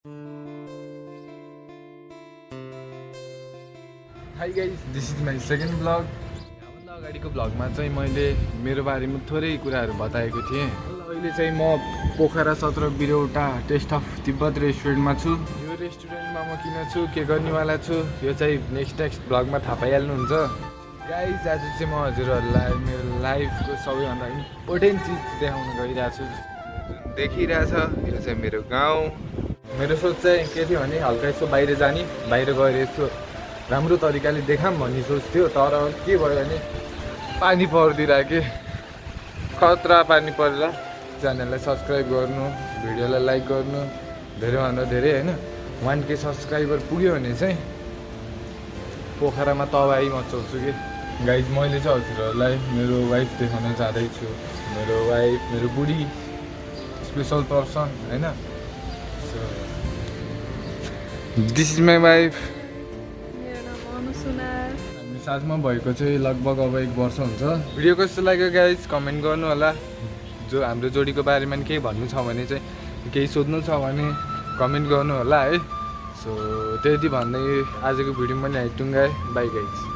High guys, this is my second blog. यहाँभन्दा अगाडिको ब्लगमा चाहिँ मैले मेरो बारेमा थोरै कुराहरू बताएको थिएँ। अहिले चाहिँ म पोखरा 17 बिरौटा टेस्ट अफ तिब्बत रेस्टुरेन्टमा छु। यो रेस्टुरेन्टमा म किन छु, के गर्नेवाला छु, यो चाहिँ नेक्स्ट ब्लगमा थाहा पाइहाल्नुहुन्छ। गाइस, आज चाहिँ म हजुरहरूलाई मेरो लाइफको सबैभन्दा इम्पोर्टेन्ट चिज देखाउन गइरहेको छु। जुन देखिरहेछ यो चाहिँ मेरो गाउँ। मेरो सोच चाहिँ के थियो भने हल्का यसो बाहिर जाने, बाहिर गएर यसो राम्रो तरिकाले देखाम भन्ने सोच थियो। तर के भयो भने पानी परिदिरहेको के खतरा पानी परेर। च्यानललाई सब्सक्राइब गर्नु, भिडियोलाई लाइक गर्नु, धेरैभन्दा धेरै होइन 1K सब्सक्राइबर पुग्यो भने चाहिँ पोखरामा तबाही मचाउँछु कि। गाइज, मैले चाहिँ हजुरहरूलाई मेरो वाइफ देखाउन जाँदैछु। मेरो वाइफ, मेरो बुढी, स्पेसल पर्सन होइन। This is my wife. हामी साथमा भएको चाहिँ लगभग अब 1 वर्ष हुन्छ। भिडियो कस्तो लाग्यो गाइज कमेन्ट गर्नु होला। जो हाम्रो जोडीको बारेमा केही भन्नु छ भने चाहिँ, केही सोध्नु छ भने कमेन्ट गर्नु होला है। सो त्यति भन्दै आजको भिडियो मैले टुङ्गाएँ। By guys.